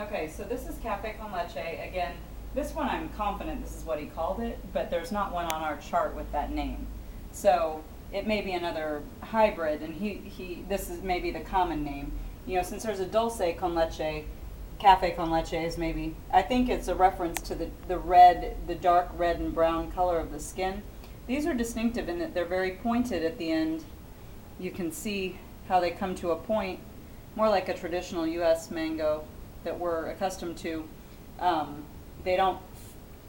Okay, so this is Cafe con Leche. Again, this one I'm confident this is what he called it, but there's not one on our chart with that name. So it may be another hybrid, and this is maybe the common name. You know, since there's a dulce con leche, cafe con leche is maybe, I think it's a reference to the red, the dark red and brown color of the skin. These are distinctive in that they're very pointed at the end. You can see how they come to a point, more like a traditional U.S. mango that we're accustomed to. They don't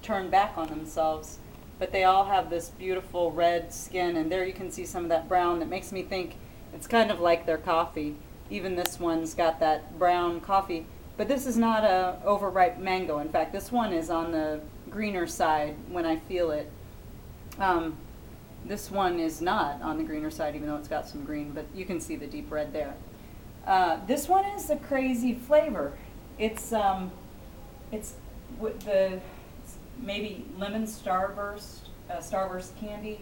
turn back on themselves, but they all have this beautiful red skin, and there you can see some of that brown that makes me think it's kind of like their coffee. Even this one's got that brown coffee, but this is not a overripe mango. In fact, this one is on the greener side when I feel it. This one is not on the greener side, even though it's got some green, but you can see the deep red there. This one is a crazy flavor. It's with the maybe lemon starburst, starburst candy,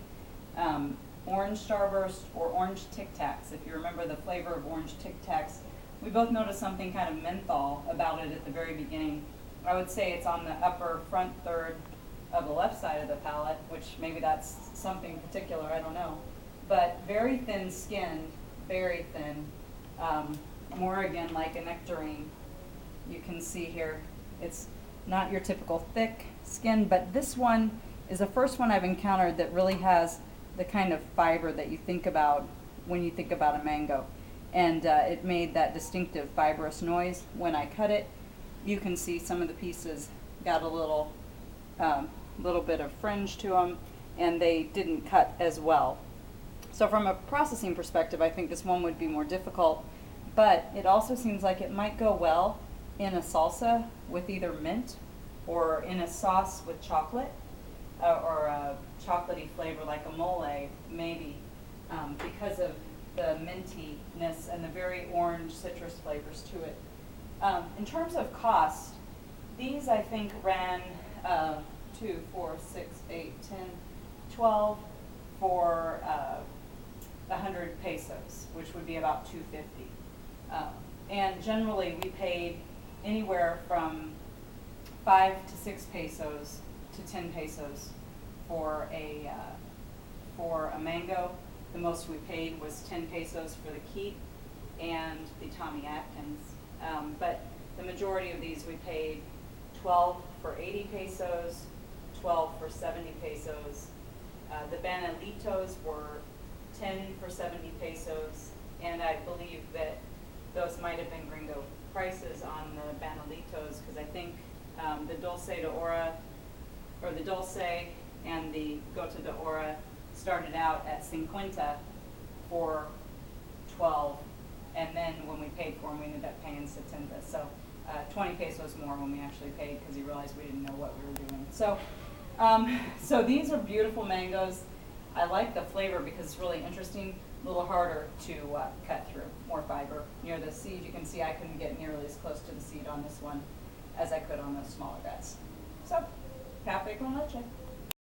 orange starburst, or orange Tic Tacs. If you remember the flavor of orange Tic Tacs, we both noticed something kind of menthol about it at the very beginning. I would say it's on the upper front third of the left side of the palate, which maybe that's something particular, I don't know. But very thin skinned, very thin, more again like a nectarine. You can see here, it's not your typical thick skin, but this one is the first one I've encountered that really has the kind of fiber that you think about when you think about a mango. And it made that distinctive fibrous noise when I cut it. You can see some of the pieces got a little bit of fringe to them, and they didn't cut as well. So from a processing perspective, I think this one would be more difficult, but it also seems like it might go well in a salsa with either mint or in a sauce with chocolate or a chocolatey flavor like a mole, maybe, because of the mintiness and the very orange citrus flavors to it. In terms of cost, these I think ran 2, 4, 6, 8, 10, 12 for 100 pesos, which would be about $2.50. And generally we paid anywhere from 5 to 6 pesos to 10 pesos for a mango. The most we paid was 10 pesos for the Keat and the Tommy Atkins. But the majority of these we paid 12 for 80 pesos, 12 for 70 pesos. The banalitos were 10 for 70 pesos, and I believe that those might have been gringo prices on the banalitos, because I think the dulce de ora, or the dulce and the gota de ora started out at 50 for 12, and then when we paid for them, we ended up paying 70. So 20 pesos more when we actually paid, because he realized we didn't know what we were doing. So, so these are beautiful mangoes. I like the flavor because it's really interesting. A little harder to cut through, more fiber. Near the seed, you can see I couldn't get nearly as close to the seed on this one as I could on those smaller guys. So, cafe con leche.